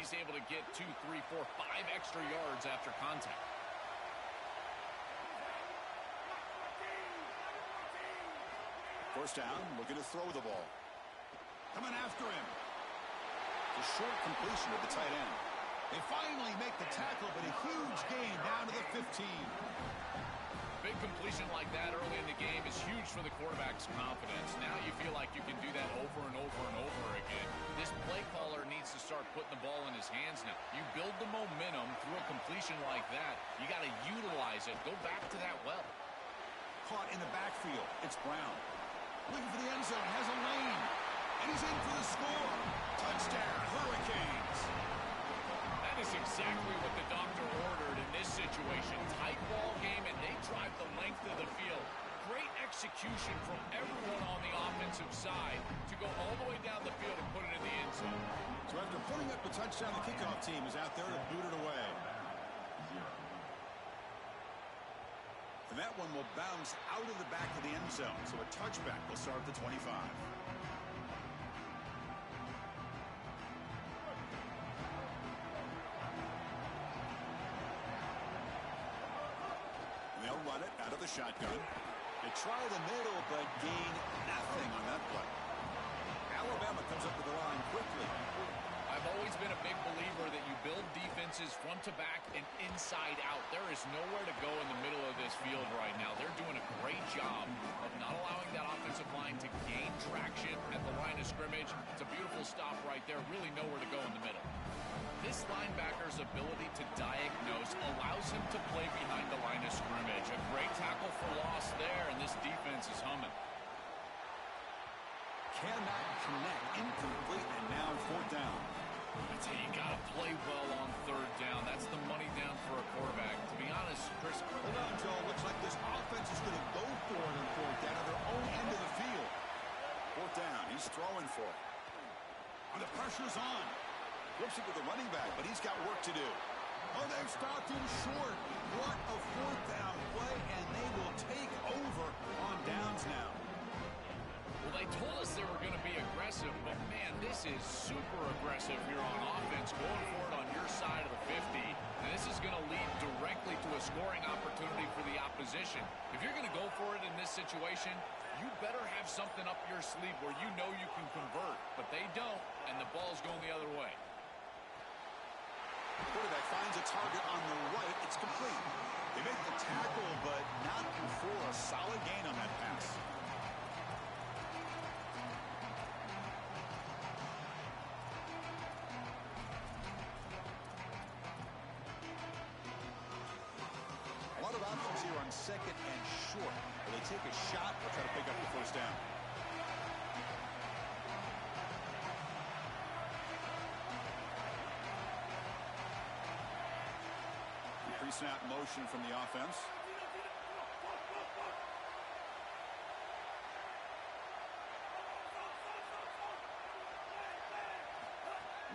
he's able to get 2, 3, 4, 5 extra yards after contact. First down, looking to throw the ball. Coming after him. The short completion of the tight end. They finally make the tackle, but a huge gain down to the 15. Big completion like that early in the game is huge for the quarterback's confidence. Now you feel like you can do that over and over and over again. This play caller needs to start putting the ball in his hands now. You build the momentum through a completion like that. You got to utilize it. Go back to that well. Caught in the backfield. It's Brown. Looking for the end zone. Has a lane. And he's in for the score. Touchdown, Hurricanes. That is exactly what the doctor ordered in this situation. Tight ball game, and they drive the length of the field. Great execution from everyone on the offensive side to go all the way down the field and put it in the end zone. So after putting up the touchdown, the kickoff team is out there to boot it away. And that one will bounce out of the back of the end zone. So a touchback will start at the 25. They'll run it out of the shotgun. They try the middle, but gain nothing on that play. Alabama comes up to the line quickly. I've always been a big believer that you build defenses front to back and inside out. There is nowhere to go in the middle of this field right now. They're doing a great job of not allowing that offensive line to gain traction at the line of scrimmage. It's a beautiful stop right there. Really nowhere to go in the middle. This linebacker's ability to diagnose allows him to play behind the line of scrimmage. A great tackle for loss there, and this defense is humming. Cannot connect. Incomplete, and now fourth down. That's how you got to play well on third down. That's the money down for a quarterback. To be honest, Chris. Hold on, Joe. Looks like this offense is going to go for it on fourth down at their own end of the field. Fourth down. He's throwing for it. And the pressure's on. Flips it to the running back, but he's got work to do. Oh, they've stopped him short. What a fourth down play, and they will take over on downs now. Well, they told us they were going to be aggressive, but, man, this is super aggressive here on offense, going for it on your side of the 50, and this is going to lead directly to a scoring opportunity for the opposition. If you're going to go for it in this situation, you better have something up your sleeve where you know you can convert, but they don't, and the ball's going the other way. Quarterback finds a target on the right. It's complete. They make the tackle, but not before a solid gain on that pass. A lot of options here on second and short. Will they take a shot or try to pick up the first down? Pre-snap motion from the offense.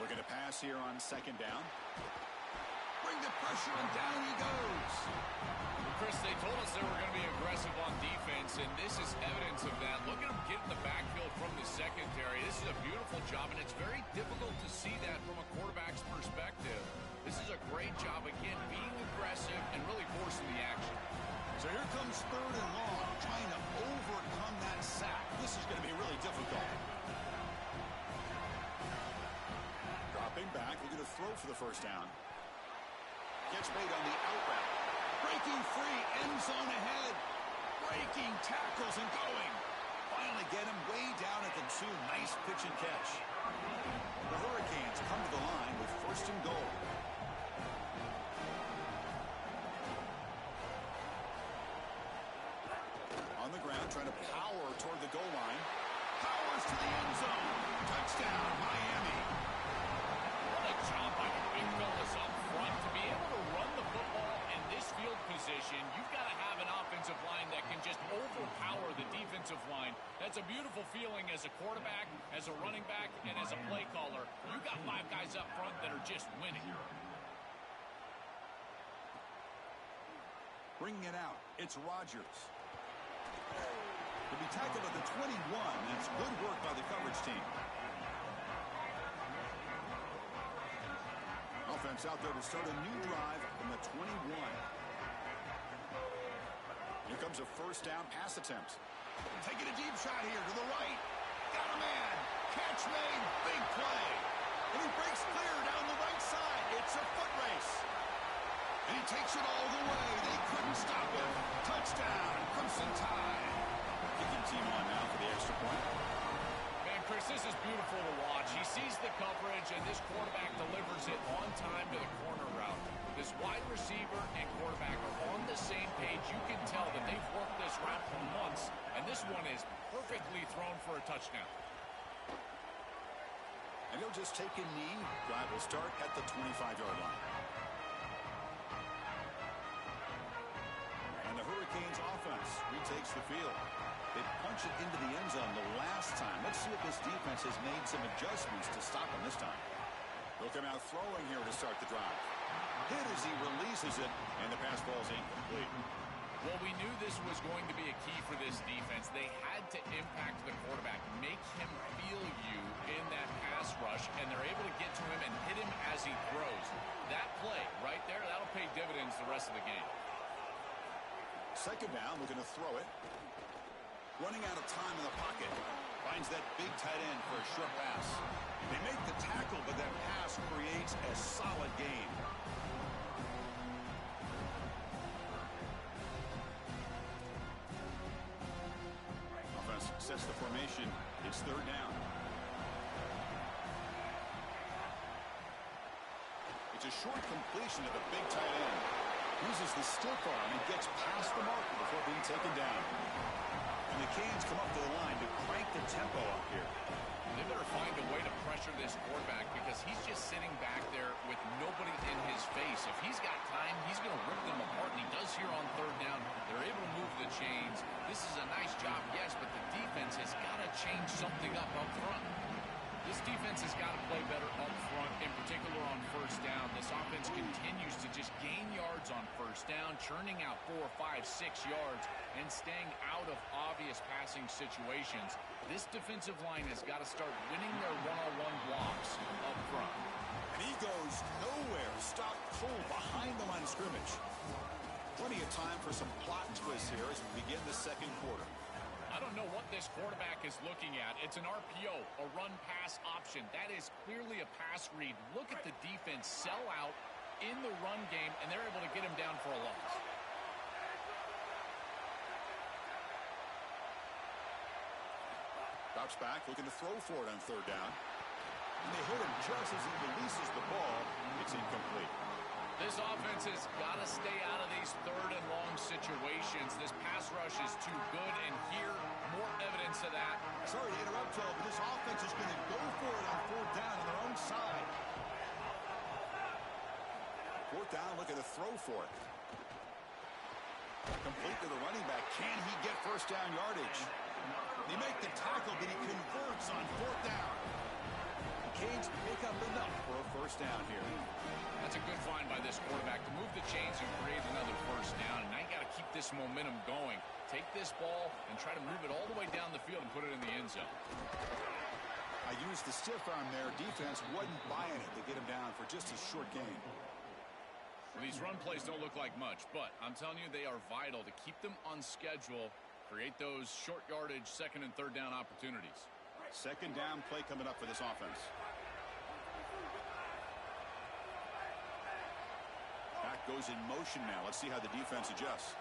Looking to pass here on second down. Bring the pressure, and down he goes. Chris, they told us they were going to be aggressive on defense, and this is evidence of that. Look at them get in the backfield from the secondary. This is a beautiful job, and it's very difficult to see that from a quarterback's perspective. This is a great job, again, being aggressive and really forcing the action. So here comes third and long, trying to overcome that sack. This is going to be really difficult. Dropping back, looking to throw for the first down. Gets made on the out route. Breaking free, end zone ahead. Breaking tackles and going. Finally get him way down at the 2. Nice pitch and catch. The Hurricanes come to the line with first and goal. On the ground, trying to power toward the goal line. Powers to the end zone. Touchdown, Miami. What a job by the big fellas up front. To be able to run the football in this field position, you've got to have an offensive line that can just overpower the defensive line. That's a beautiful feeling as a quarterback, as a running back, and as a play caller. You got 5 guys up front that are just winning. Bringing it out, it's Rodgers. He'll be tackled at the 21, and it's good work by the coverage team. Offense out there to start a new drive from the 21. Here comes a first down pass attempt. Taking a deep shot here to the right. Got a man. Catch made. Big play. And he breaks clear down the right side. It's a foot race. And he takes it all the way. They couldn't stop him. Touchdown, Crimson Tide. Kicking team on now for the extra point. Man, Chris, this is beautiful to watch. He sees the coverage, and this quarterback delivers it on time to the corner route. This wide receiver and quarterback are on the same page. You can tell that they've worked this route for months, and this one is perfectly thrown for a touchdown. And he'll just take a knee. Drive will start at the 25-yard line. And the Hurricanes offense retakes the field. They punch it into the end zone the last time. Let's see if this defense has made some adjustments to stop him this time. They'll come out throwing here to start the drive. Hit as he releases it, and the pass ball's incomplete. Well, we knew this was going to be a key for this defense. They had to impact the quarterback, make him feel you in that pass rush, and they're able to get to him and hit him as he throws. That play right there, that'll pay dividends the rest of the game. Second down, looking to throw it. Running out of time in the pocket. Finds that big tight end for a short pass. They make the tackle, but that pass creates a solid gain. Offense sets the formation. It's third down. It's a short completion to the big tight end. Uses the stiff arm and gets past the marker before being taken down. And the Canes come up to the line to crank the tempo up here. They better find a way to pressure this quarterback because he's just sitting back there with nobody in his face. If he's got time, he's going to rip them apart, and he does here on third down. They're able to move the chains. This is a nice job, yes, but the defense has got to change something up front. This defense has got to play better up front, in particular on first down. This offense continues to just gain yards on first down, churning out 4, 5, 6 yards, and staying out of obvious passing situations. This defensive line has got to start winning their one-on-one blocks up front. And he goes nowhere. Stop cold behind the line of scrimmage. Plenty of time for some plot twists here as we begin the second quarter. I don't know what this quarterback is looking at. It's an RPO, a run-pass option. That is clearly a pass read. Look at the defense sell out in the run game, and they're able to get him down for a loss. Drops back, looking to throw for it on third down. And they hit him just as he releases the ball. It's incomplete. This offense has got to stay out of these third and long situations. This pass rush is too good, and here, more evidence of that. Sorry to interrupt, Joe, but this offense is going to go for it on fourth down on their own side. Fourth down, looking to throw for it. Complete to the running back. Can he get first down yardage? They make the tackle, but he converts on fourth down. The Canes pick up enough for a first down here. That's a good find by this quarterback to move the chains and create another first down. And now you got to keep this momentum going. Take this ball and try to move it all the way down the field and put it in the end zone. I used the stiff arm there. Defense wasn't buying it to get him down for just a short gain. Well, these run plays don't look like much, but I'm telling you they are vital to keep them on schedule, create those short yardage second and third down opportunities. Second down play coming up for this offense. Back goes in motion now. Let's see how the defense adjusts.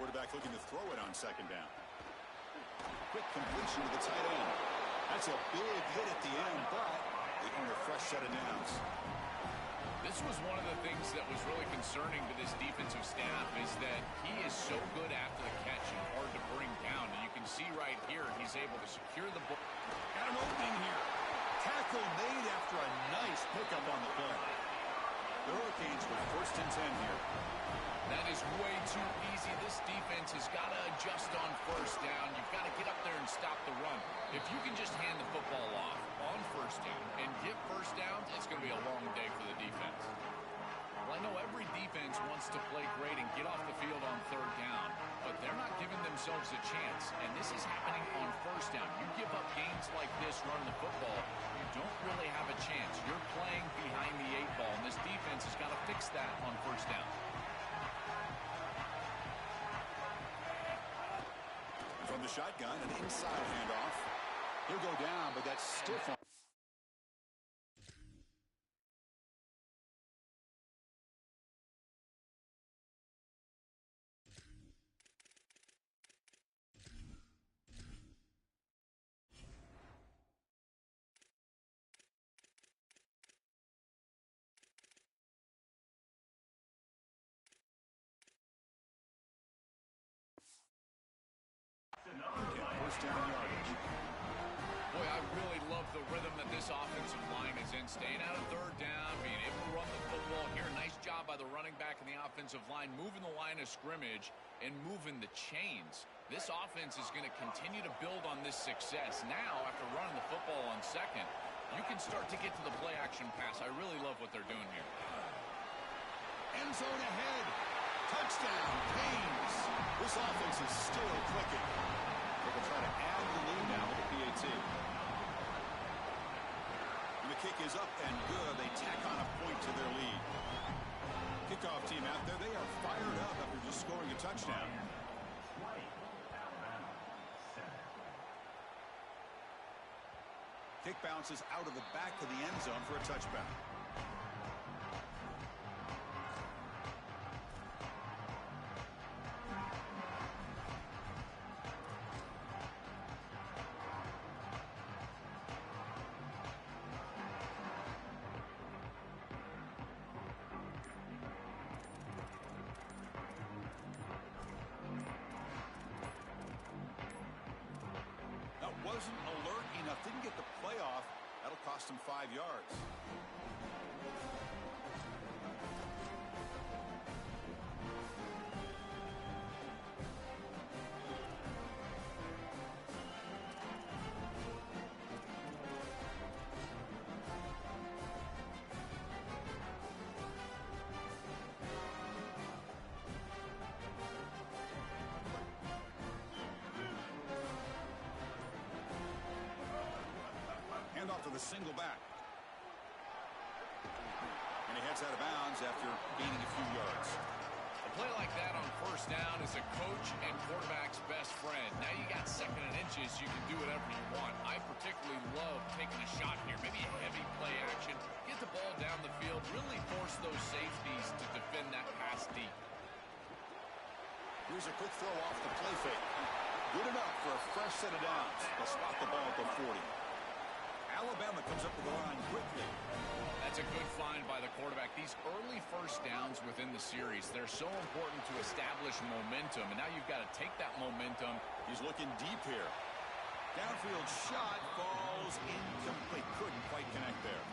Quarterback looking to throw it on second down. Quick completion to the tight end. That's a big hit at the end, but they earn a fresh set of downs. This was one of the things that was really concerning to this defensive staff is that he is so good after the catch and hard to bring down. And you can see right here he's able to secure the ball. Got an opening here. Tackle made after a nice pickup on the play. The Hurricanes with first and 10 here. That is way too easy. This defense has got to adjust on first down. You've got to get up there and stop the run. If you can just hand the football off on first down and get first downs, it's going to be a long day for the defense. Well, I know every defense wants to play great and get off the field on third down, but they're not giving themselves a chance, and this is happening on first down. You give up gains like this running the football, You're playing behind the 8 ball, and this defense has got to fix that on first down. From the shotgun, an inside handoff. He'll go down, but that's stiff on. First down yardage. Boy, I really love the rhythm that this offensive line is in. Staying out of third down, being able to run the football here. Nice job by the running back and the offensive line, moving the line of scrimmage and moving the chains. This offense is going to continue to build on this success. Now, after running the football on second, you can start to get to the play-action pass. I really love what they're doing here. End zone ahead. Touchdown, Canes. This offense is still clicking. They'll try to add the lead now with the PAT. And the kick is up and good. They tack on a point to their lead. Kickoff team out there. They are fired up after just scoring a touchdown. Kick bounces out of the back of the end zone for a touchback. Wasn't alert enough, didn't get the play off. That'll cost him 5 yards. Off to the single back. And he heads out of bounds after gaining a few yards. A play like that on first down is a coach and quarterback's best friend. Now you got second and inches, you can do whatever you want. I particularly love taking a shot here, maybe a heavy play action, get the ball down the field, really force those safeties to defend that pass deep. Here's a quick throw off the play fake. Good enough for a fresh set of downs. They'll spot the ball at the 40. Alabama comes up to the line quickly. That's a good find by the quarterback. These early first downs within the series, they're so important to establish momentum. And now you've got to take that momentum. He's looking deep here. Downfield shot falls incomplete. Couldn't quite connect there.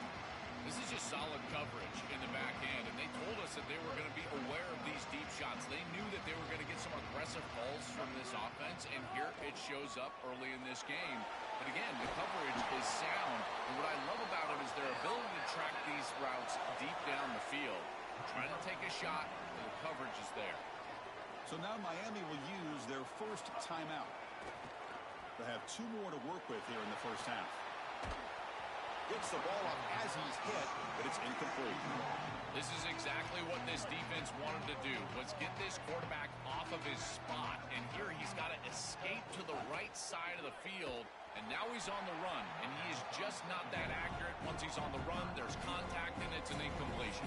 This is just solid coverage in the back end. And they told us that they were going to be aware of these deep shots. They knew that they were going to get some aggressive calls from this offense. And here it shows up early in this game. But again, the coverage is sound. And what I love about it is their ability to track these routes deep down the field. Trying to take a shot, and the coverage is there. So now Miami will use their first timeout. They have 2 more to work with here in the first half. Gets the ball up as he's hit, but it's incomplete. This is exactly what this defense wanted to do, was get this quarterback off of his spot. And here he's got to escape to the right side of the field. And now he's on the run, and he is just not that accurate. Once he's on the run, there's contact, and it's an incompletion.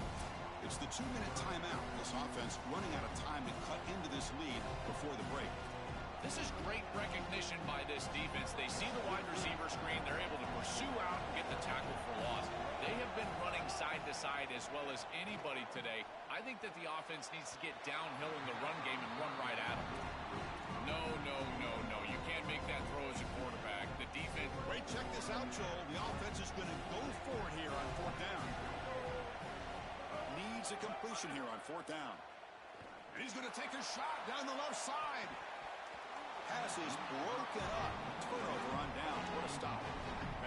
It's the 2-minute timeout. This offense running out of time to cut into this lead before the break. This is great recognition by this defense. They see the wide receiver screen. They're able to pursue out and get the tackle for loss. They have been running side to side as well as anybody today. I think that the offense needs to get downhill in the run game and run right at them. No, no, no, no. You can't make that throw as a quarterback. The defense... Wait, check this out, Joel. The offense is going to go for it here on 4th down. Needs a completion here on 4th down. And he's going to take a shot down the left side. Pass is broken up. Turnover on down. What a stop.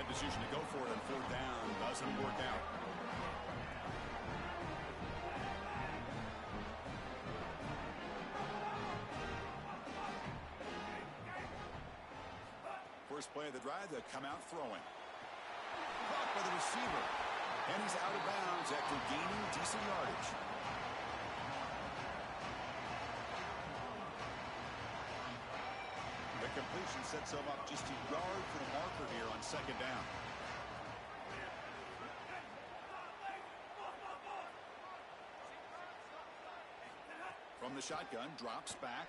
That decision to go for it on 4th down doesn't work out. First play of the drive, they'll come out throwing. Caught by the receiver. And he's out of bounds after gaining decent yardage. The completion sets him up just a yard for the marker here on second down. From the shotgun, drops back.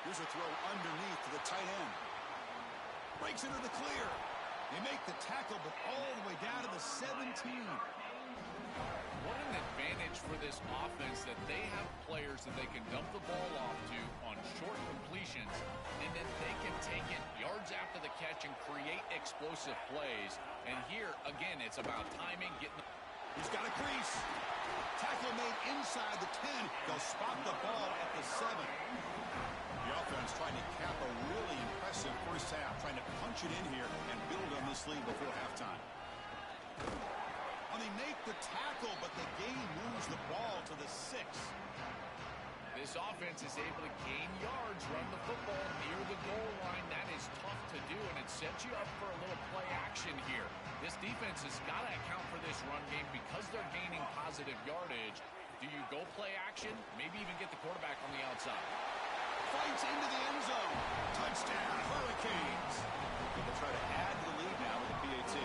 Here's a throw underneath to the tight end. Breaks into the clear. They make the tackle, but all the way down to the 17. What an advantage for this offense that they have players that they can dump the ball off to on short completions, and then they can take it yards after the catch and create explosive plays. And here, again, it's about timing, getting the... He's got a crease. Tackle made inside the 10. They'll spot the ball at the 7. The offense trying to cap a really impressive first half, trying to punch it in here and build on this lead before halftime. Well, they make the tackle, but the game moves the ball to the 6. This offense is able to gain yards, run the football near the goal line. That is tough to do, and it sets you up for a little play action here. This defense has got to account for this run game because they're gaining positive yardage. Do you go play action? Maybe even get the quarterback on the outside. Fights into the end zone. Touchdown, Hurricanes. They'll try to add to the lead now with the PAT.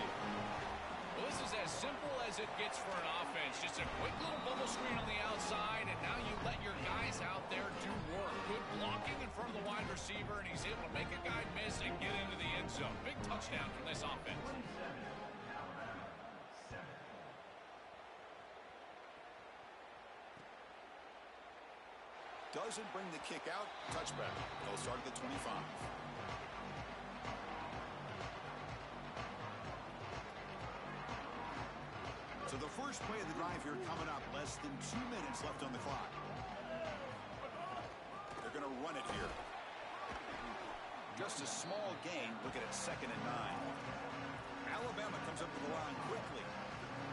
Well, this is as simple as it gets for an offense. Just a quick little bubble screen on the outside, and now you let your guys out there do work. Good blocking in front of the wide receiver, and he's able to make a guy miss and get into the end zone. Big touchdown from this offense. Doesn't bring the kick out. Touchback. They'll start at the 25. So the first play of the drive here coming up. Less than 2 minutes left on the clock. They're going to run it here. Just a small gain. Looking at 2nd and 9. Alabama comes up to the line quickly.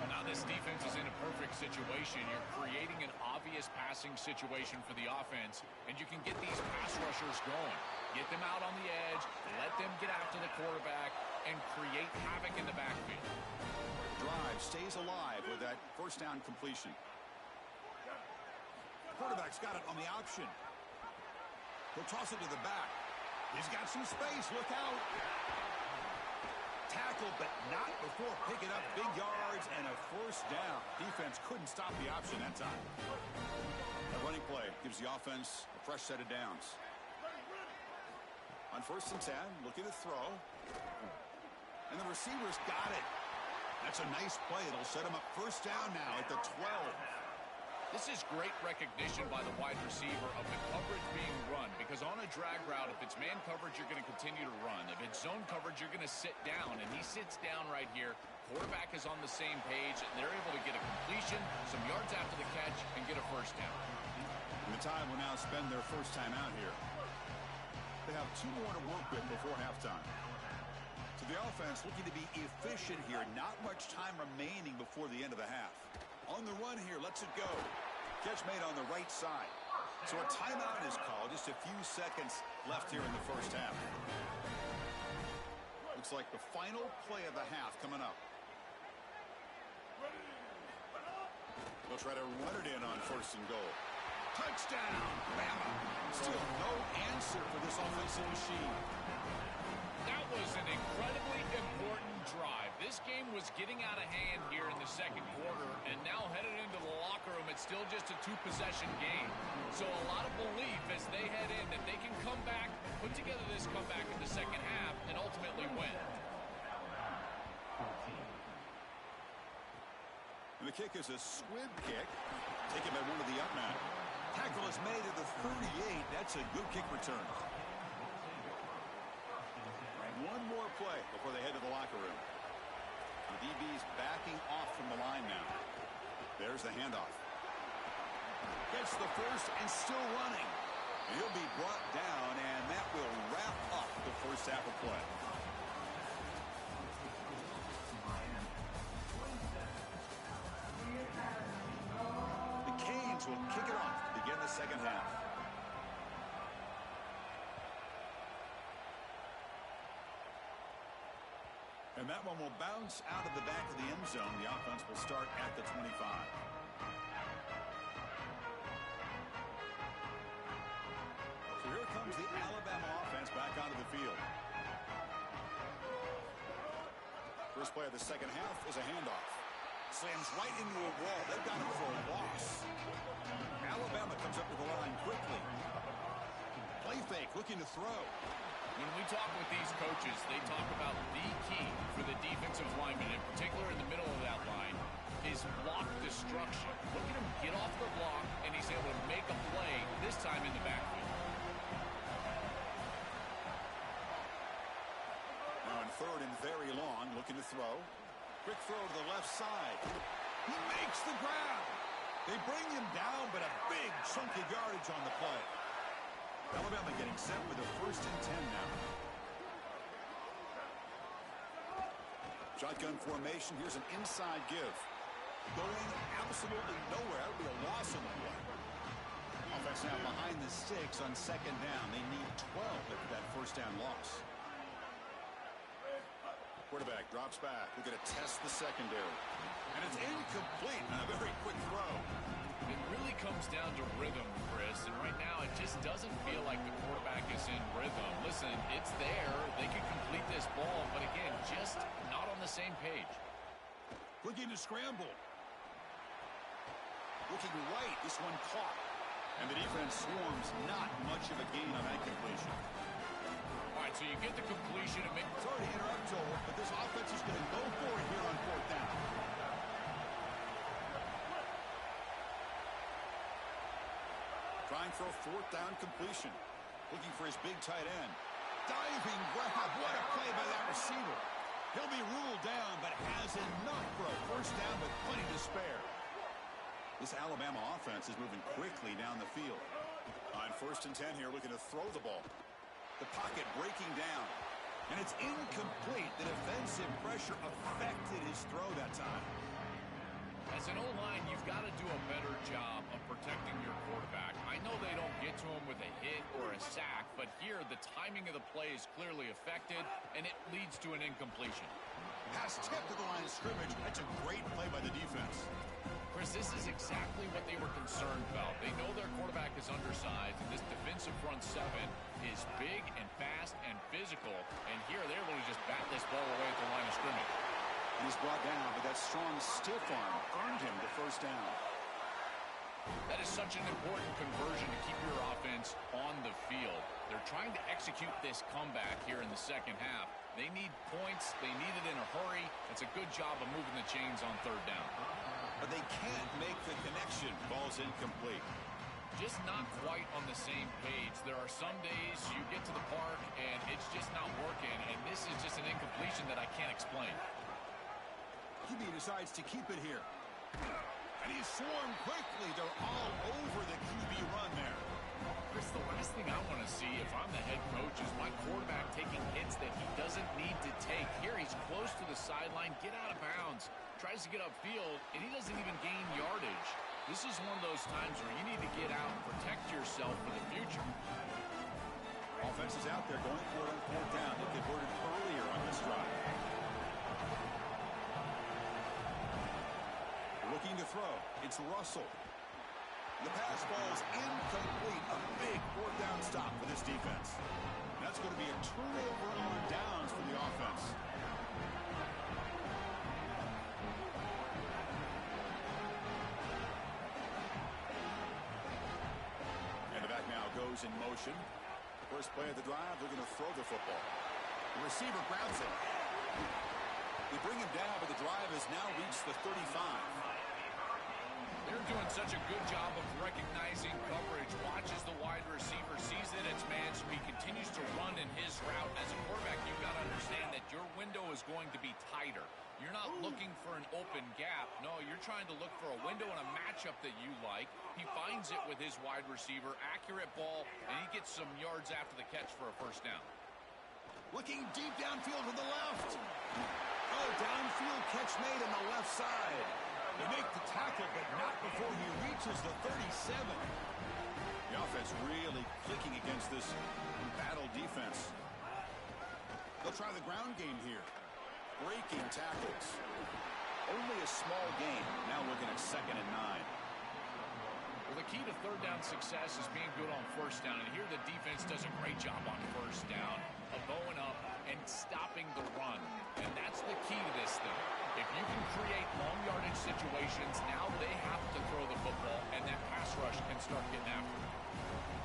Now this defense is in a perfect situation. You're creating an obvious passing situation for the offense, and you can get these pass rushers going. Get them out on the edge, let them get after the quarterback, and create havoc in the backfield. Drive stays alive with that first down completion. Quarterback's got it on the option. He'll toss it to the back. He's got some space. Look out. Tackle, but not before picking up big yards and a first down. Defense couldn't stop the option that time. A running play gives the offense a fresh set of downs. On 1st and 10, looking to throw. And the receiver's got it. That's a nice play. It'll set him up first down now at the 12. This is great recognition by the wide receiver of the coverage being run, because on a drag route, if it's man coverage, you're going to continue to run. If it's zone coverage, you're going to sit down, and he sits down right here. Quarterback is on the same page, and they're able to get a completion, some yards after the catch, and get a first down. And the Tide will now spend their first time out here. They have 2 more to work with before halftime. So the offense looking to be efficient here. Not much time remaining before the end of the half. On the run here, lets it go. Catch made on the right side. So a timeout is called. Just a few seconds left here in the first half. Looks like the final play of the half coming up. They'll try to run it in on 1st and goal. Touchdown, Bama. Still no answer for this offensive machine. That was an incredibly important drive. This game was getting out of hand here in the 2nd quarter, and now headed into the locker room, it's still just a 2-possession game. So a lot of belief as they head in that they can come back, put together this comeback in the 2nd half, and ultimately win. And the kick is a squib kick, taken by one of the up men. Tackle is made at the 38. That's a good kick return. One more play before they head to the locker room. The DB's backing off from the line now. There's the handoff. Gets the first and still running. And he'll be brought down, and that will wrap up the first half of play. The Canes will kick it off to begin the 2nd half. And that one will bounce out of the back of the end zone. The offense will start at the 25. So here comes the Alabama offense back onto the field. First play of the second half is a handoff. Slams right into a wall. They've got him for a loss. Alabama comes up to the line quickly. Play fake, looking to throw. When we talk with these coaches, they talk about the key for the defensive lineman, in particular in the middle of that line, is block destruction. Look at him get off the block, and he's able to make a play, this time in the backfield. Now in third and very long, looking to throw. Quick throw to the left side. He makes the grab. They bring him down, but a big chunk of yardage on the play. Alabama getting set with a 1st and 10 now. Shotgun formation. Here's an inside give. Going absolutely nowhere. That would be a loss on the play. Offense now behind the sticks on 2nd down. They need 12 after that 1st down loss. Quarterback drops back. We're going to test the secondary. And it's incomplete on a very quick throw. It really comes down to rhythm, Chris, and right now it just doesn't feel like the quarterback is in rhythm. Listen, it's there. They can complete this ball, but again, just not on the same page. Looking to scramble. Looking right. This one caught. And the defense swarms not much of a gain on that completion. All right, so you get the completion and make... Sorry to interrupt, Joel, but this offense is going to go for it here on 4th down. Trying for a 4th down completion. Looking for his big tight end. Diving grab. What a play by that receiver. He'll be ruled down, but has enough for a 1st down with plenty to spare. This Alabama offense is moving quickly down the field. On 1st and 10 here, looking to throw the ball. The pocket breaking down. And it's incomplete. The defensive pressure affected his throw that time. As an O-line, you've got to do a better job of protecting your quarterback. I know they don't get to him with a hit or a sack, but here the timing of the play is clearly affected, and it leads to an incompletion. Pass tipped to the line of scrimmage. That's a great play by the defense. Chris, this is exactly what they were concerned about. They know their quarterback is undersized, and this defensive front seven is big and fast and physical, and here they're able to just bat this ball away at the line of scrimmage. And he's brought down, but that strong stiff arm earned him the 1st down. That is such an important conversion to keep your offense on the field. They're trying to execute this comeback here in the second half. They need points. They need it in a hurry. It's a good job of moving the chains on 3rd down. But they can't make the connection. Ball's incomplete. Just not quite on the same page. There are some days you get to the park and it's just not working, and this is just an incompletion that I can't explain. QB decides to keep it here. And he's swarmed quickly. They're all over the QB run there. Chris, the last thing I want to see if I'm the head coach is my quarterback taking hits that he doesn't need to take. Here he's close to the sideline, get out of bounds, tries to get upfield, and he doesn't even gain yardage. This is one of those times where you need to get out and protect yourself for the future. Offense is out there going for it on 4th down. They converted earlier on this drive. Looking to throw. It's Russell. The pass ball's incomplete. A big 4th down stop for this defense. That's going to be a turnover on downs for the offense. And the back now goes in motion. First play of the drive, they're going to throw the football. The receiver grabs it. They bring him down, but the drive has now reached the 35. They're doing such a good job of recognizing coverage. Watches the wide receiver, sees that it's man, so he continues to run in his route. As a quarterback, you've got to understand that your window is going to be tighter. You're not looking for an open gap. No, you're trying to look for a window and a matchup that you like. He finds it with his wide receiver, accurate ball, and he gets some yards after the catch for a 1st down. Looking deep downfield to the left. Oh, downfield catch made on the left side. They make the tackle, but not before he reaches the 37. The offense really clicking against this battle defense. They'll try the ground game here. breaking tackles. Only a small gain. Now looking at 2nd and 9. Well, the key to third down success is being good on first down. And here the defense does a great job on first down of bowing up and stopping the run. And that's the key to this thing. If you can create long yardage situations, now they have to throw the football, and that pass rush can start getting after it.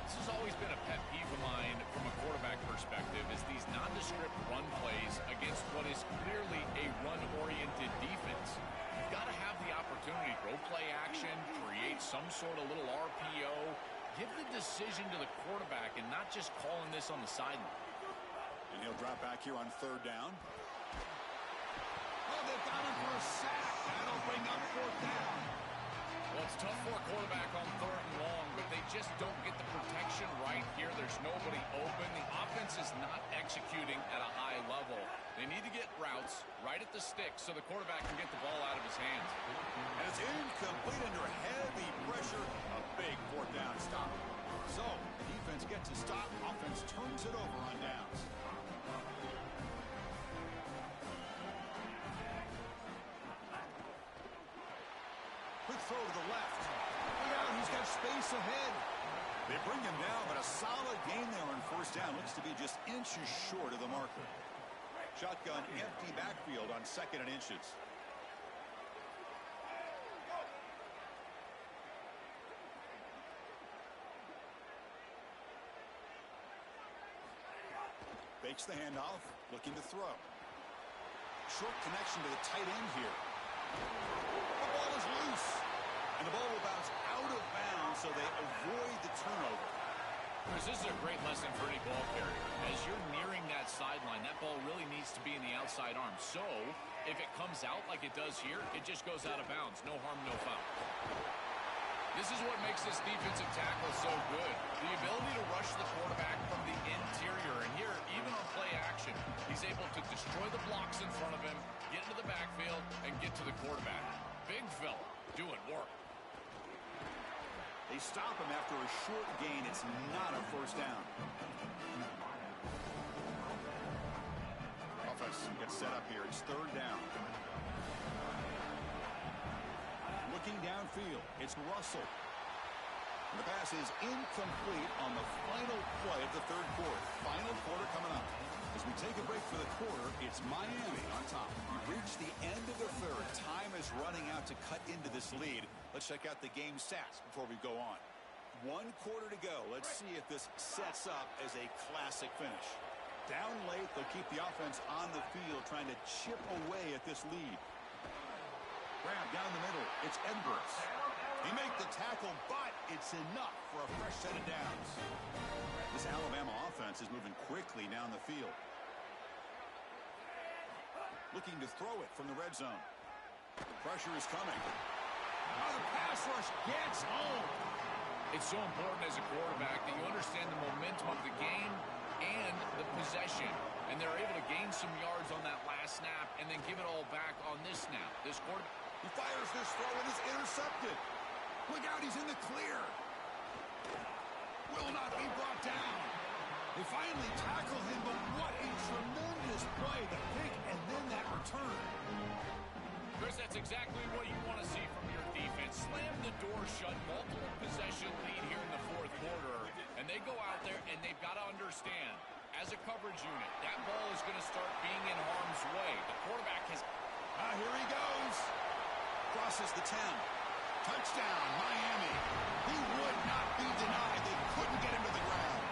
This has always been a pet peeve of mine from a quarterback perspective, is these nondescript run plays against what is clearly a run-oriented defense. You've got to have the opportunity to go play action, create some sort of little RPO, give the decision to the quarterback and not just calling this on the sideline. And he'll drop back here on 3rd down. Oh, they've got him for a sack. That'll bring up 4th down. Well, it's tough for a quarterback on 3rd and long, but they just don't get the protection right here. There's nobody open. The offense is not executing at a high level. They need to get routes right at the stick so the quarterback can get the ball out of his hands. And it's incomplete under heavy pressure. A big 4th down stop. So, defense gets a stop. Offense turns it over on downs. Quick throw to the left. Look out, he's got space ahead. They bring him down, but a solid gain there on 1st down. Looks to be just inches short of the marker. Shotgun empty backfield on 2nd and inches. Fakes the handoff, looking to throw. Short connection to the tight end here. The ball is loose. And the ball will bounce out of bounds, so they avoid the turnover. Chris, this is a great lesson for any ball carrier. As you're nearing that sideline, that ball really needs to be in the outside arm. So, if it comes out like it does here, it just goes out of bounds. No harm, no foul. This is what makes this defensive tackle so good. The ability to rush the quarterback from the interior. And here, even on play action, he's able to destroy the blocks in front of him, get into the backfield, and get to the quarterback. Big fella doing work. They stop him after a short gain. It's not a 1st down. Offense gets set up here. It's 3rd down. Looking downfield, it's Russell. And the pass is incomplete on the final play of the 3rd quarter. Final quarter coming up. As we take a break for the quarter, it's Miami on top. We've reached the end of the 3rd. Time is running out to cut into this lead. Let's check out the game stats before we go on. 1 quarter to go. Let's see if this sets up as a classic finish. Down late, they'll keep the offense on the field, trying to chip away at this lead. Grab down the middle. It's Edwards. He makes the tackle, but it's enough for a fresh set of downs. This Alabama offense is moving quickly down the field. Looking to throw it from the red zone. Pressure is coming. Oh, the pass rush gets home. It's so important as a quarterback that you understand the momentum of the game and the possession. And they're able to gain some yards on that last snap and then give it all back on this snap. This quarterback. He fires this throw and is intercepted. Look out, he's in the clear. Will not be brought down. They finally tackle him, but what a tremendous play. The pick and then that return. Chris, that's exactly what you want to see from your defense. Slam the door shut, multiple possession lead here in the 4th quarter. And they go out there and they've got to understand, as a coverage unit, that ball is going to start being in harm's way. The quarterback has... Here he goes. Crosses the 10. Touchdown, Miami. He would not be denied. They couldn't get him to the ground.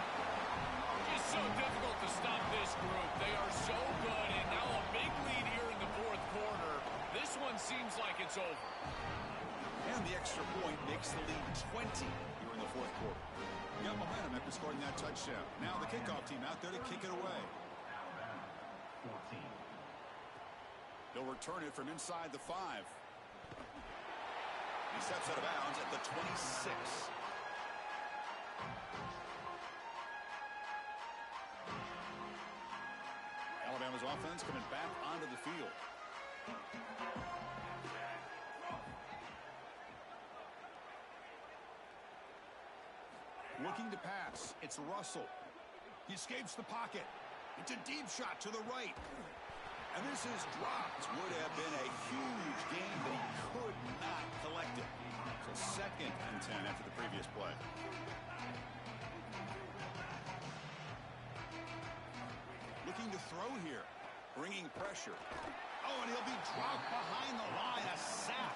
It's so difficult to stop this group. They are so good, and now a big lead here in the 4th quarter. This one seems like it's over. And the extra point makes the lead 20 here in the 4th quarter. Got momentum after scoring that touchdown. Now the kickoff team out there to kick it away. They'll return it from inside the 5. He steps out of bounds at the 26. Alabama's offense coming back onto the field. Looking to pass. It's Russell. He escapes the pocket. It's a deep shot to the right. And Misses, dropped. Would have been a huge gain, but he could not collect it. So 2nd and 10 after the previous play. Looking to throw here. Bringing pressure. Oh, and he'll be dropped behind the line. A sack.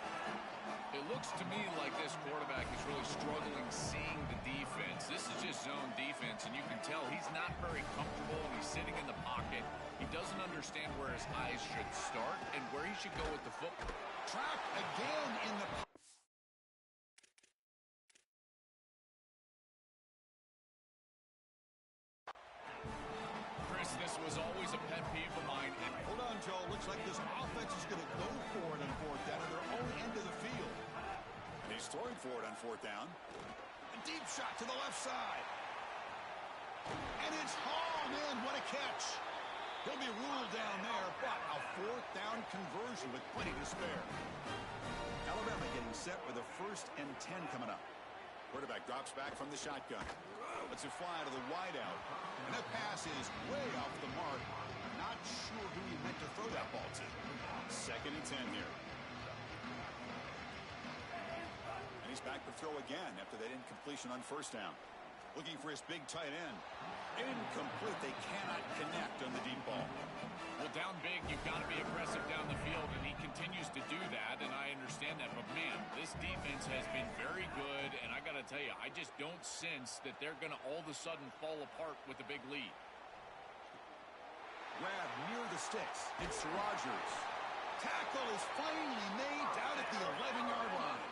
It looks to me like this quarterback is really struggling seeing the defense. This is just zone defense, and you can tell he's not very comfortable, and he's sitting in the pocket. He doesn't understand where his eyes should start and where he should go with the football. Trapped again in the... Chris, this was always a pet peeve of mine. Hold on, Joe. Looks like this offense is going to go for it on 4th down at their own end of the field. And he's throwing for it on 4th down. A deep shot to the left side. And it's hauled in. What a catch. He'll be ruled down there, but a 4th down conversion with plenty to spare. Alabama getting set with a 1st and 10 coming up. Quarterback drops back from the shotgun. Lets it fly to the wideout. And that pass is way off the mark. Not sure who he meant to throw that ball to. 2nd and 10 here. And he's back to throw again after that incompletion on 1st down. Looking for his big tight end. Incomplete. They cannot connect on the deep ball. Well, down big, you've got to be aggressive down the field, and he continues to do that, and I understand that. But, man, this defense has been very good, and I got to tell you, I just don't sense that they're going to all of a sudden fall apart with a big lead. Grab near the sticks. It's Rodgers. Tackle is finally made down at the 11-yard line.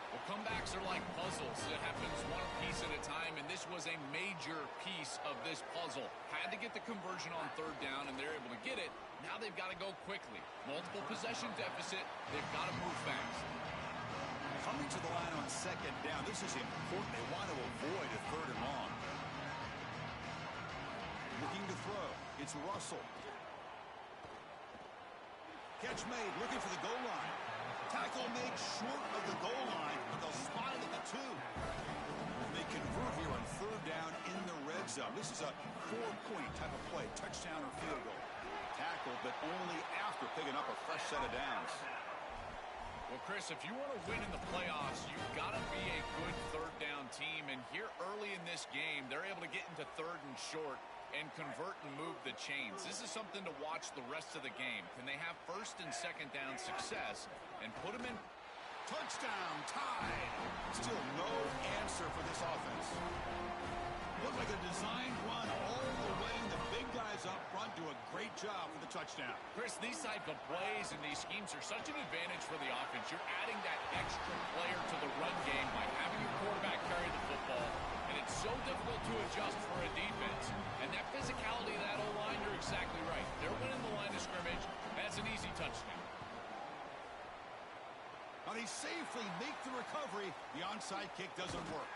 Well, comebacks are like puzzles. It happens one piece at a time, and this was a major piece of this puzzle. Had to get the conversion on 3rd down, and they're able to get it. Now they've got to go quickly. Multiple possession deficit. They've got to move fast. Coming to the line on 2nd down. This is important. They want to avoid a 3rd and long. Looking to throw. It's Russell. Catch made. Looking for the goal line. Tackle made short of the goal line, but they'll spot it at the 2. They convert here on 3rd down in the red zone. This is a 4-point type of play, touchdown or field goal. Tackle, but only after picking up a fresh set of downs. Well, Chris, if you want to win in the playoffs, you've got to be a good 3rd down team. And here early in this game, they're able to get into 3rd and short and convert and move the chains. This is something to watch the rest of the game. Can they have 1st and 2nd down success and put them in? Touchdown, tied. Still no answer for this offense. Looked like a designed run all the way. The big guys up front do a great job for the touchdown. Chris, these type of plays and these schemes are such an advantage for the offense. You're adding that extra player to the run game by having your quarterback carry the football. And it's so difficult to adjust for a defense. And that physicality of that O-line, you're exactly right. They're winning the line of scrimmage. That's an easy touchdown. Now they safely make the recovery. The onside kick doesn't work.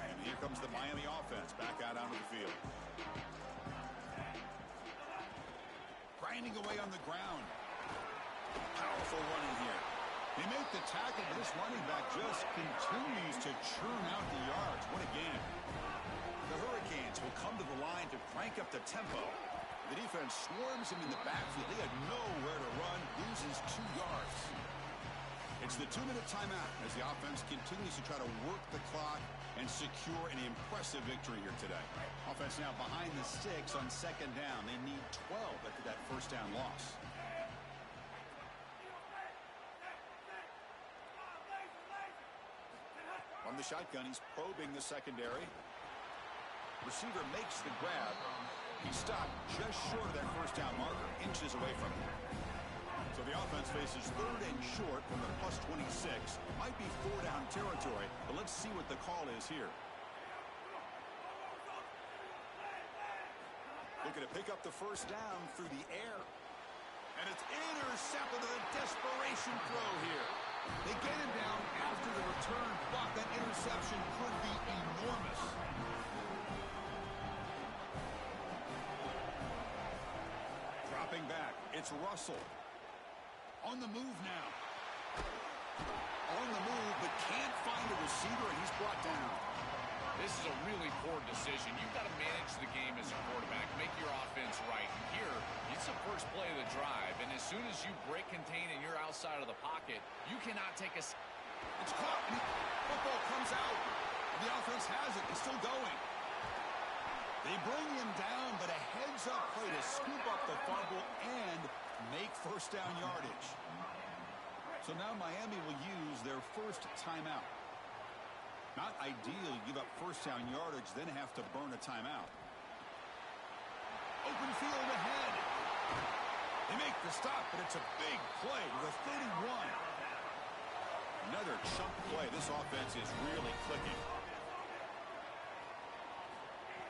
And here comes the Miami offense back out onto the field. Grinding away on the ground. Powerful running here. They make the tackle, but this running back just continues to churn out the yards. What a game. The Hurricanes will come to the line to crank up the tempo. The defense swarms him in the backfield. They had nowhere to run, loses 2 yards. It's the 2-minute timeout as the offense continues to try to work the clock and secure an impressive victory here today. Offense now behind the sticks on 2nd down. They need 12 after that 1st down loss. From the shotgun, he's probing the secondary. Receiver makes the grab. He stopped just short of that 1st down marker, inches away from him. So the offense faces 3rd and short from the +26. Might be 4-down territory, but let's see what the call is here. Looking to pick up the 1st down through the air. And it's intercepted with a desperation throw here. They get him down after the return, but that interception could be enormous. Dropping back, it's Russell. On the move now. On the move, but can't find a receiver. position. You've got to manage the game as a quarterback, make your offense right. And here, it's the first play of the drive, and as soon as you break contain and you're outside of the pocket, you cannot take a... It's caught. Football comes out. The offense has it. It's still going. They bring him down, but a heads-up play to scoop up the fumble and make first down yardage. So now Miami will use their first timeout. Not ideal to give up first down yardage, then have to burn a timeout. Open field ahead. They make the stop, but it's a big play to the 31. Another chunk play. This offense is really clicking.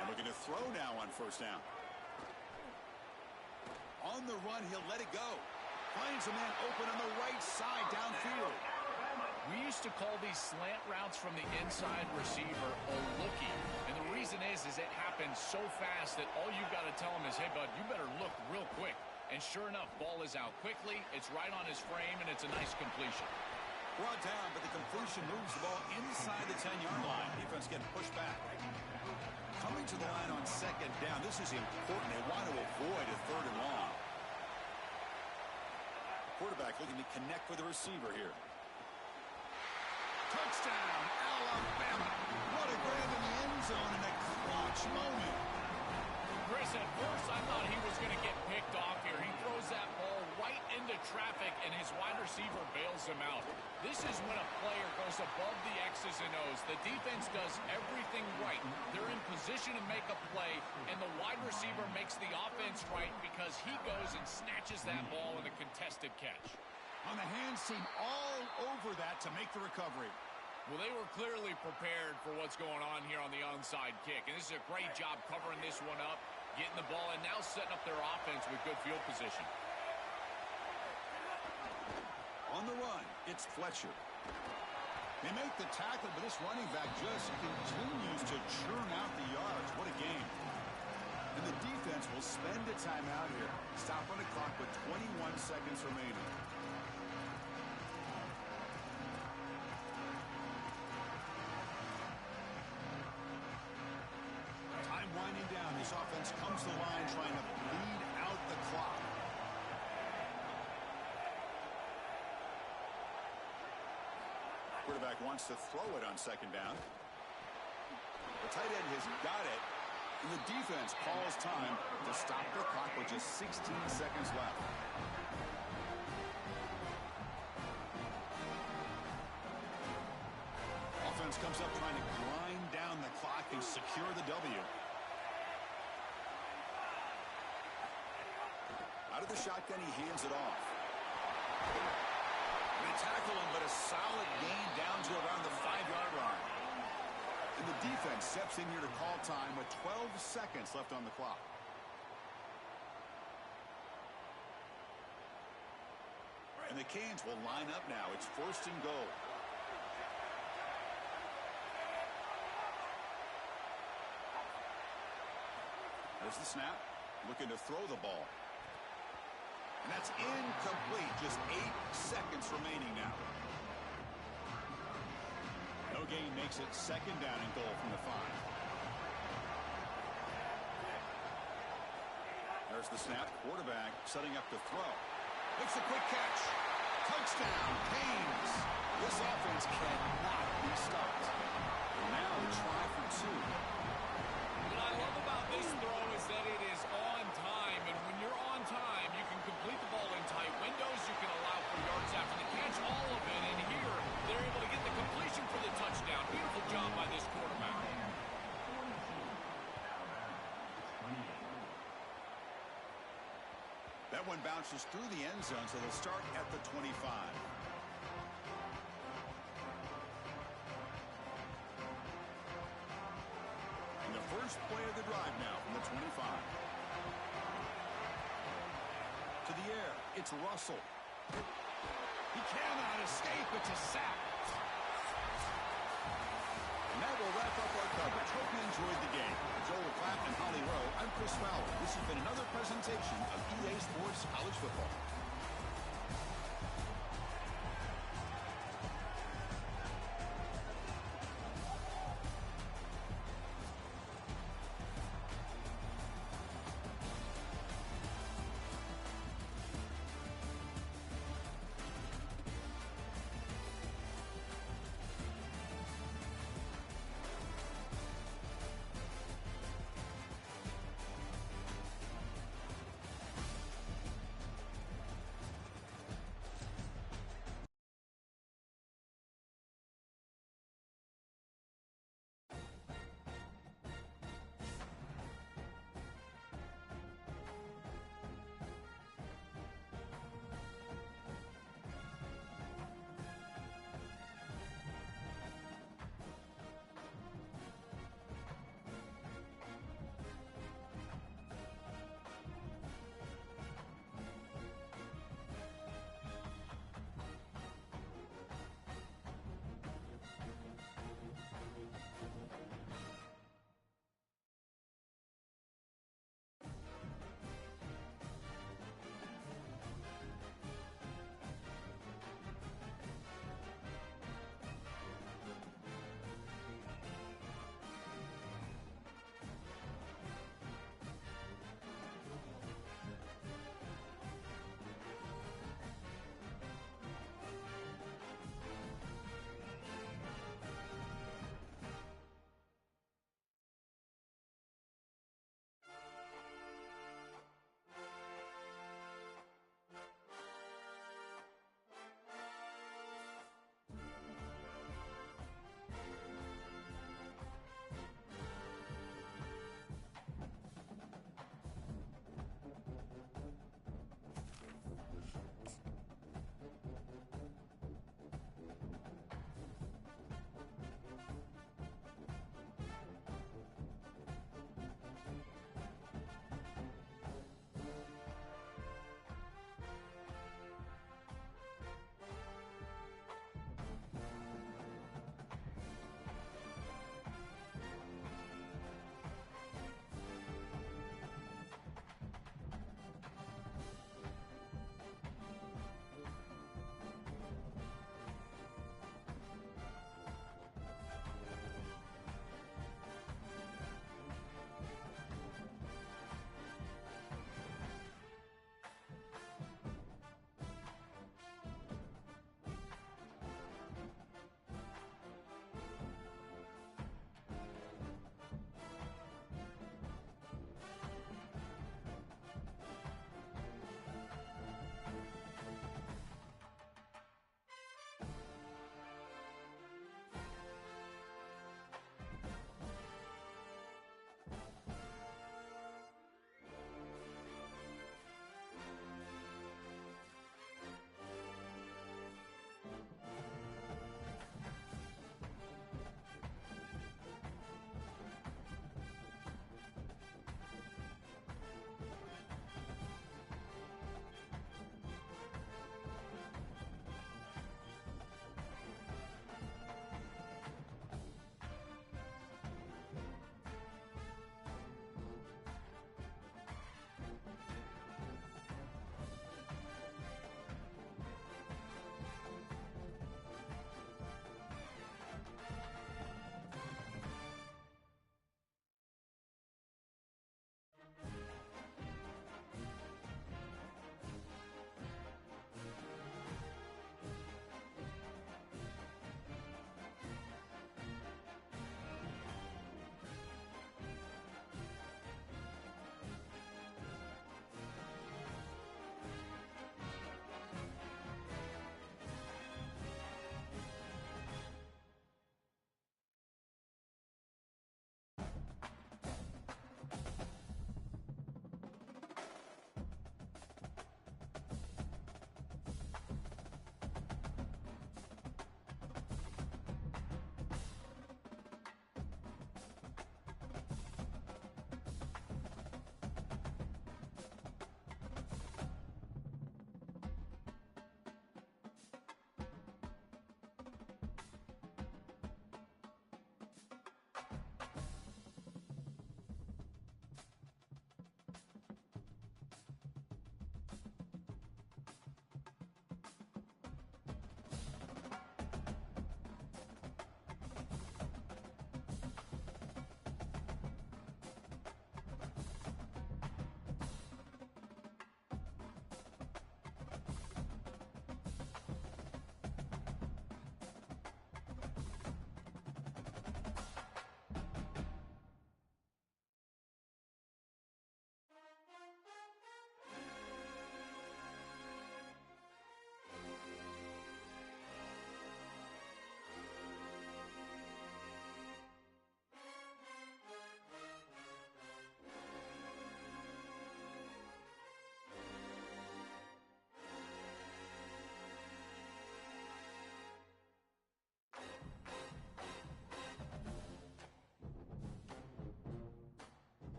And looking to throw now on first down. On the run, he'll let it go. Finds a man open on the right side downfield. We used to call these slant routes from the inside receiver a lookie. And the reason is it happens so fast that all you've got to tell him is, hey, bud, you better look real quick. And sure enough, ball is out quickly. It's right on his frame, and it's a nice completion. Brought down, but the completion moves the ball inside the 10-yard line. Defense getting pushed back. Coming to the line on second down. This is important. They want to avoid a third and long. Quarterback looking to connect with the receiver here. Touchdown, Alabama. What a grab in the end zone in a clutch moment. Chris, at first I thought he was going to get picked off here. He throws that ball right into traffic, and his wide receiver bails him out. This is when a player goes above the X's and O's. The defense does everything right. They're in position to make a play, and the wide receiver makes the offense right because he goes and snatches that ball in a contested catch. On the hands team all over that to make the recovery. Well, they were clearly prepared for what's going on here on the onside kick, and this is a great job covering this one up, getting the ball, and now setting up their offense with good field position. On the run, it's Fletcher. They make the tackle, but this running back just continues to churn out the yards. What a game. And the defense will spend a timeout here. Stop on the clock with 21 seconds remaining. Time winding down. This offense comes to the line trying to bleed out the clock. Quarterback wants to throw it on second down. The tight end has got it, and the defense calls time to stop the clock with just 16 seconds left. Offense comes up trying to grind down the clock and secure the W. Out of the shotgun, he hands it off. They tackle him, but a solid gain down to around the 5-yard line. And the defense steps in here to call time with 12 seconds left on the clock. And the Canes will line up now. It's first and goal. There's the snap. Looking to throw the ball. And that's incomplete. Just 8 seconds remaining now. No gain makes it second down and goal from the 5. There's the snap. Quarterback setting up to throw. Makes a quick catch. Touchdown, Canes. This offense cannot be stopped. And now a try for 2. What I love about this throw is that it is on time, and when you're on time, you can complete the ball in tight windows. You can allow for yards after the catch, all of it, and here they're able to get the completion for the touchdown. Beautiful job by this quarterback. That one bounces through the end zone, so they'll start at the 25. And the first play of the drive now from the 25. To the air, it's Russell. He cannot escape. It's a sack. And that will wrap up our coverage. Hope you enjoyed the game. For Joel Clapp and Holly Rowe, I'm Chris Fowler. This has been another presentation of EA Sports College Football.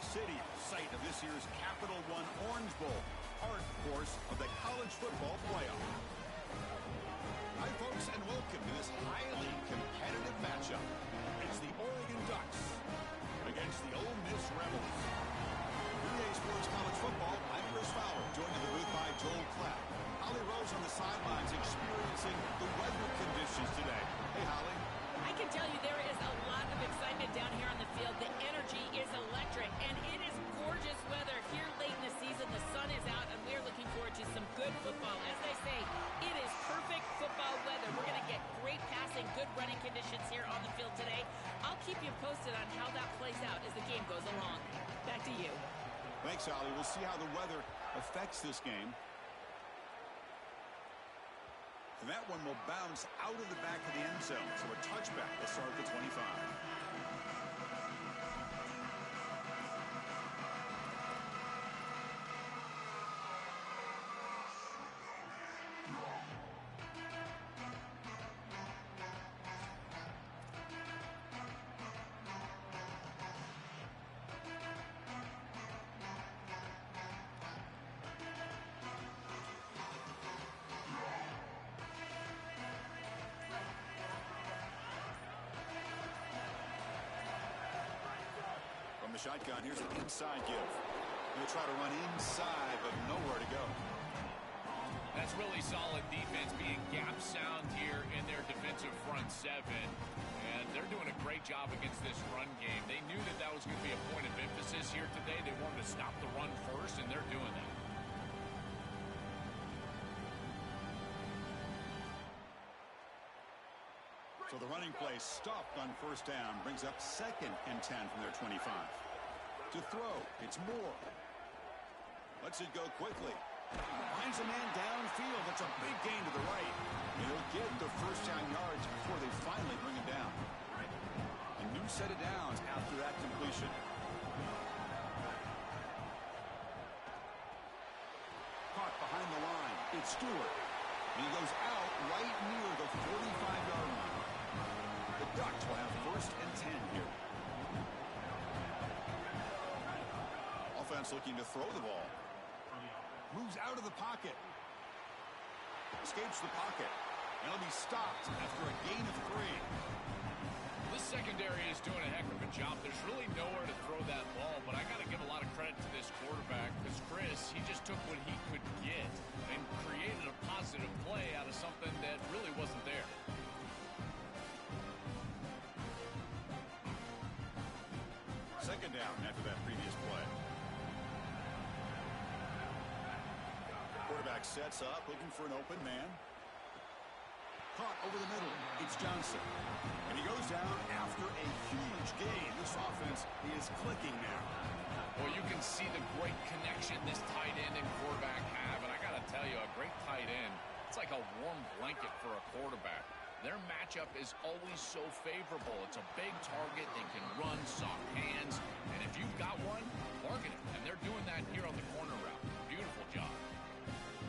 Rock City, site of this year's Capital One Orange Bowl. Part, of course, of the college football playoff. Hi, folks, and welcome to this highly competitive matchup. It's the Oregon Ducks against the Ole Miss Rebels. EA Sports College Football, I'm Chris Fowler, joined in the booth by Joel Clapp. Holly Rose on the sidelines experiencing the weather conditions today. Hey, Holly. I can tell you there is a lot of excitement down here on the field. The energy is electric, and it is gorgeous weather here late in the season. The sun is out, and we are looking forward to some good football. As they say, it is perfect football weather. We're going to get great passing, good running conditions here on the field today. I'll keep you posted on how that plays out as the game goes along. Back to you. Thanks, Holly. We'll see how the weather affects this game. And that one will bounce out of the back of the end zone. So a touchback will start at the 25. From the shotgun, here's an inside give. He'll try to run inside, but nowhere to go. That's really solid defense, being gap sound here in their defensive front seven. And they're doing a great job against this run game. They knew that that was going to be a point of emphasis here today. They wanted to stop the run first, and they're doing that. So the running play stopped on first down, brings up 2nd and 10 from their 25. To throw, it's Moore. Lets it go quickly. Finds a man downfield. That's a big gain to the right. He'll get the first down yards before they finally bring him down. A new set of downs after that completion. Caught behind the line. It's Stewart. And he goes out right near the 45-yard line. The Ducks will have 1st and 10 here. Offense looking to throw the ball. Moves out of the pocket. Escapes the pocket. And he'll be stopped after a gain of 3. This secondary is doing a heck of a job. There's really nowhere to throw that ball, but I got to give a lot of credit to this quarterback because Chris, he just took what he could get and created a positive play out of something that really wasn't there. Second down after that previous play. Quarterback sets up, looking for an open man. Caught over the middle. It's Johnson. And he goes down after a huge gain. This offense is clicking now. Well, you can see the great connection this tight end and quarterback have. And I got to tell you, a great tight end, it's like a warm blanket for a quarterback. Their matchup is always so favorable. It's a big target. They can run, soft hands. And if you've got one, target it. And they're doing that here on the corner route. Beautiful job.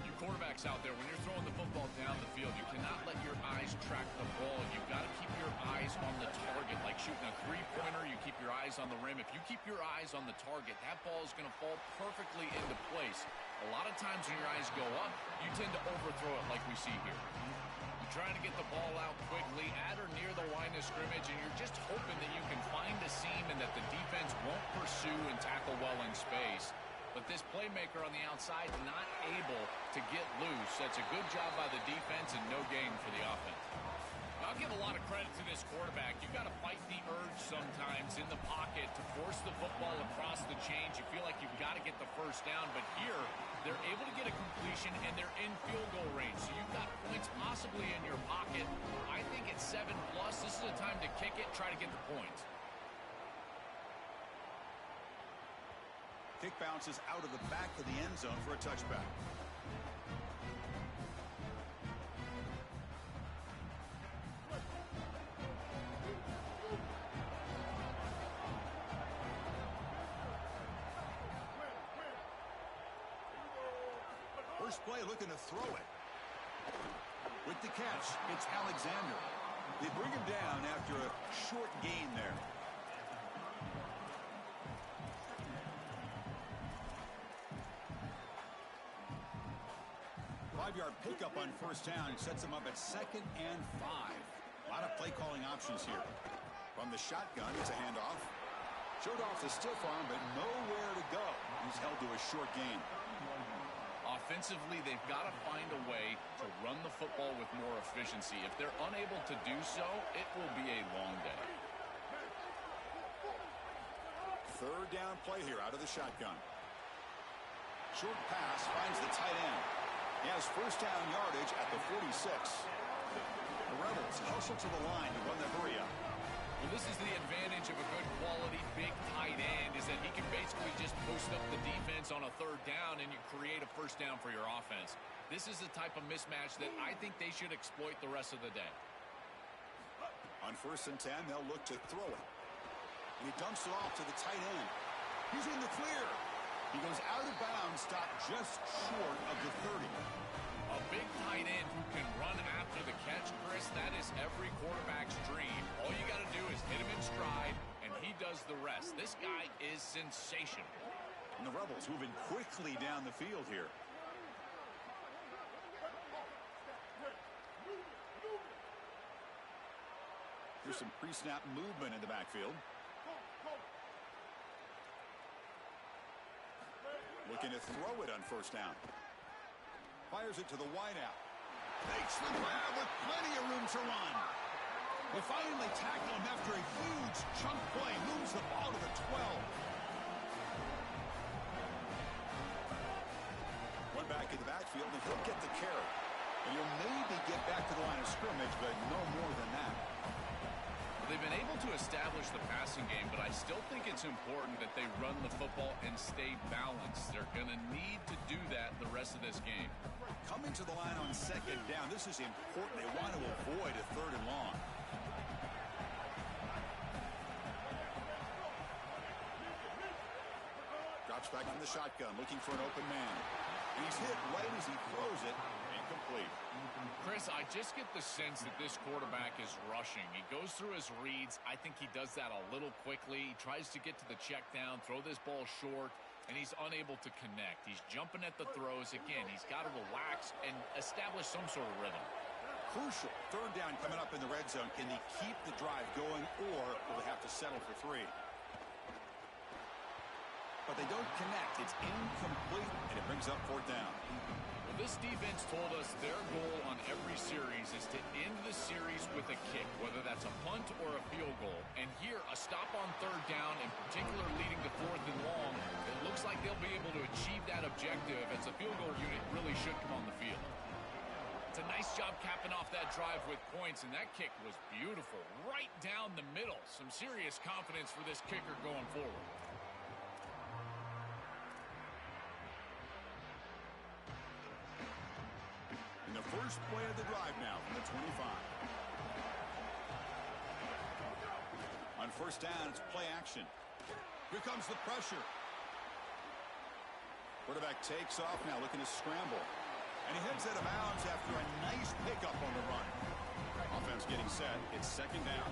You quarterbacks out there, when you're throwing the football down the field, you cannot let your eyes track the ball. You've got to keep your eyes on the target. Like shooting a three-pointer, you keep your eyes on the rim. If you keep your eyes on the target, that ball is going to fall perfectly into place. A lot of times when your eyes go up, you tend to overthrow it like we see here. Trying to get the ball out quickly at or near the line of scrimmage, and you're just hoping that you can find a seam and that the defense won't pursue and tackle well in space. But this playmaker on the outside not able to get loose. That's a good job by the defense and no gain for the offense. I'll give a lot of credit to this quarterback. You've got to fight the urge sometimes in the pocket to force the football across the chains. You feel like you've got to get the first down, but here they're able to get a completion and they're in field goal range. So you've got points possibly in your pocket. I think it's 7+. This is a time to kick it, try to get the points. Kick bounces out of the back of the end zone for a touchback. First play looking to throw it. With the catch, it's Alexander. They bring him down after a short gain there. 5-yard pickup on first down sets them up at 2nd and 5. A lot of play calling options here. From the shotgun, it's a handoff. Showed off the stiff arm, but nowhere to go. He's held to a short gain. Offensively, they've got to find a way to run the football with more efficiency. If they're unable to do so, it will be a long day. 3rd down play here out of the shotgun. Short pass finds the tight end. He has first down yardage at the 46. The Rebels hustle to the line to run the hurry up. Well, this is the advantage of a good quality big tight end, is that he can basically just post up the defense on a 3rd down and you create a first down for your offense. This is the type of mismatch that I think they should exploit the rest of the day. On 1st and 10, they'll look to throw it. And he dumps it off to the tight end. He's in the clear. He goes out of bounds, stopped just short of the 30. A big tight end who can run after the catch, Chris, that is every quarterback's dream. All you got to do is hit him in stride, and he does the rest. This guy is sensational. And the Rebels moving quickly down the field here. Here's some pre-snap movement in the backfield. Looking to throw it on first down. Fires it to the wideout. Makes the grab with plenty of room to run. They finally tackle him after a huge chunk play. Moves the ball to the 12. One back in the backfield, and he'll get the carry. And he'll maybe get back to the line of scrimmage, but no more than that. They've been able to establish the passing game, but I still think it's important that they run the football and stay balanced. They're going to need to do that the rest of this game. Coming to the line on 2nd down, this is important. They want to avoid a 3rd and long. Drops back from the shotgun, looking for an open man. And he's hit right as he throws it. Incomplete. Chris, I just get the sense that this quarterback is rushing. He goes through his reads. I think he does that a little quickly. He tries to get to the check down, throw this ball short, and he's unable to connect. He's jumping at the throws. Again, he's got to relax and establish some sort of rhythm. Crucial 3rd down coming up in the red zone. Can they keep the drive going, or will they have to settle for 3? But they don't connect. It's incomplete, and it brings up 4th down. Well, this defense told us their goal on every series is to end the series with a kick, whether that's a punt or a field goal. And here, a stop on 3rd down, in particular leading to 4th and long, it looks like they'll be able to achieve that objective as the field goal unit really should come on the field. It's a nice job capping off that drive with points, and that kick was beautiful. Right down the middle. Some serious confidence for this kicker going forward. In the first play of the drive now from the 25. On 1st down, it's play action. Here comes the pressure. Quarterback takes off now, looking to scramble. And he heads out of bounds after a nice pickup on the run. Offense getting set. It's 2nd down.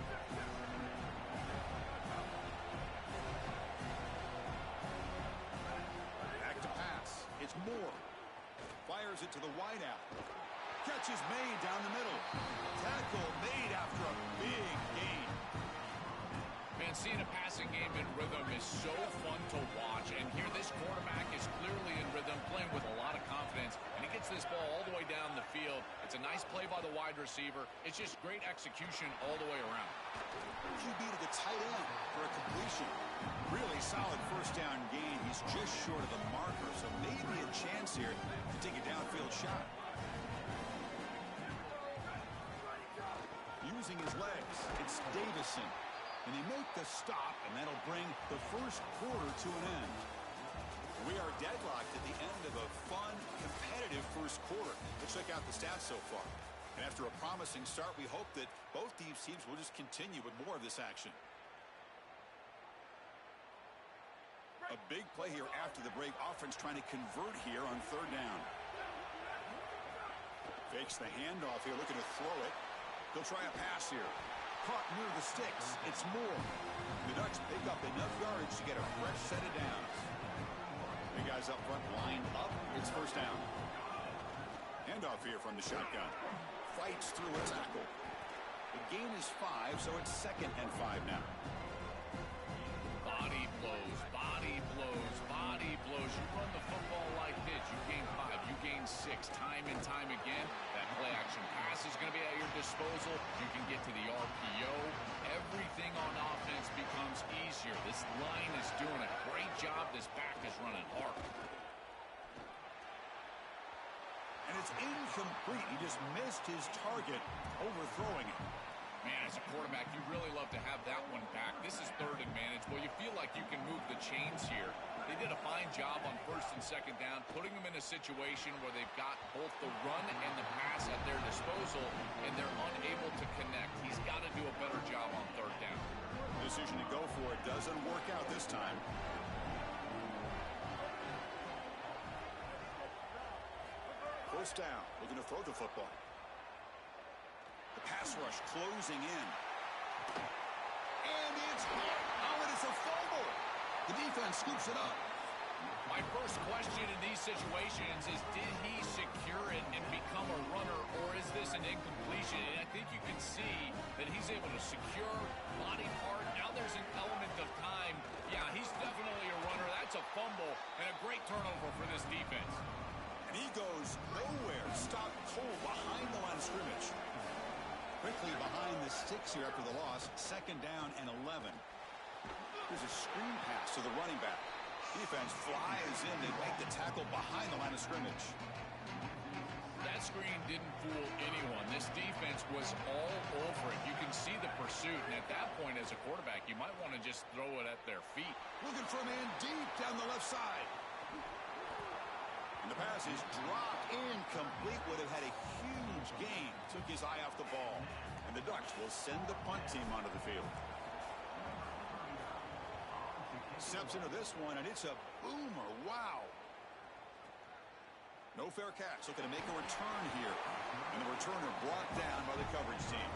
Back to pass. It's Moore. Fires it to the wideout. Catch is made down the middle. Tackle made after a big gain. Man, seeing a passing game in rhythm is so fun to watch. And here this quarterback is clearly in rhythm, playing with a lot of confidence. And he gets this ball all the way down the field. It's a nice play by the wide receiver. It's just great execution all the way around. QB to the tight end for a completion. Really solid first down gain. He's just short of the marker, so maybe a chance here to take a downfield shot. Using his legs, it's Davison. And they make the stop, and that'll bring the first quarter to an end. We are deadlocked at the end of a fun, competitive first quarter. Let's check out the stats so far. And after a promising start, we hope that both these teams will just continue with more of this action. A big play here after the break. Offense trying to convert here on 3rd down. Fakes the handoff here, looking to throw it. He'll try a pass here. Caught near the sticks. It's Moore. The Ducks pick up enough yards to get a fresh set of downs. The guys up front lined up. It's 1st down. Handoff here from the shotgun. Fights through a tackle. The gain is 5, so it's 2nd and 5 now. Body blows, body blows, body blows. You run the football like this, you gain 5, you gain 6, time and time again. That play action pass is going to be at your disposal. You can get to the RPO. Everything on offense becomes easier. This line is doing a great job. This back is running hard. And it's incomplete. He just missed his target, overthrowing it. Man, as a quarterback, you really love to have that one back. This is 3rd and manageable. You feel like you can move the chains here. They did a fine job on 1st and 2nd down, putting them in a situation where they've got both the run and the pass at their disposal, and they're unable to connect. He's got to do a better job on 3rd down. Decision to go for it doesn't work out this time. First down, looking to throw the football. The pass rush closing in. And it's hit. Oh, and it's a fumble. The defense scoops it up. My first question in these situations is, did he secure it and become a runner, or is this an incompletion? And I think you can see that he's able to secure, body part. Now there's an element of time. Yeah, he's definitely a runner. That's a fumble and a great turnover for this defense. And he goes nowhere. Stopped cold behind the line of scrimmage. Quickly behind the sticks here after the loss. 2nd down and 11. Here's a screen pass to the running back. Defense flies in to make the tackle behind the line of scrimmage. That screen didn't fool anyone. This defense was all over it. You can see the pursuit, and at that point as a quarterback, you might want to just throw it at their feet. Looking for a man deep down the left side. And the pass is dropped incomplete. Would have had a huge gain. Took his eye off the ball. And the Ducks will send the punt team onto the field. Steps into this one, and it's a boomer. Wow. No fair catch. Looking to make a return here. And the returner brought down by the coverage team.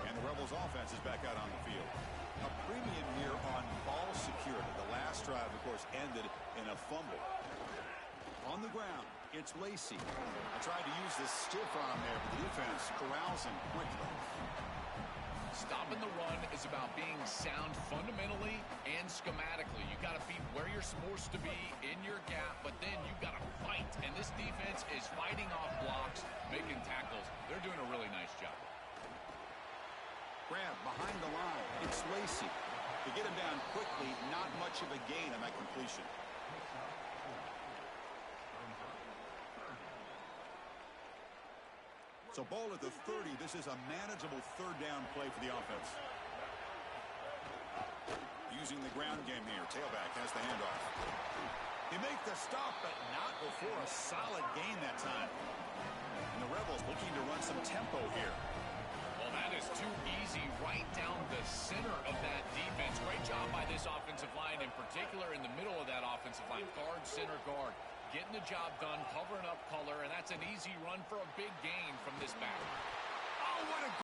And the Rebels offense is back out on the field. A premium here on ball security. The last drive, of course, ended in a fumble. On the ground, it's Lacey. I tried to use this stiff arm there, but the defense corrals him quickly. Stopping the run is about being sound fundamentally and schematically. You got to be where you're supposed to be in your gap, but then you got to fight. And this defense is fighting off blocks, making tackles. They're doing a really nice job. Grab behind the line. It's Lacey. To get him down quickly, not much of a gain on that completion. So ball at the 30. This is a manageable 3rd down play for the offense. Using the ground game here. Tailback has the handoff. They make the stop, but not before a solid gain that time. And the Rebels looking to run some tempo here. Well, that is too easy right down the center of that defense. Great job by this offensive line, in particular in the middle of that offensive line. Guard, center, guard. Getting the job done, covering up color, and that's an easy run for a big gain from this back.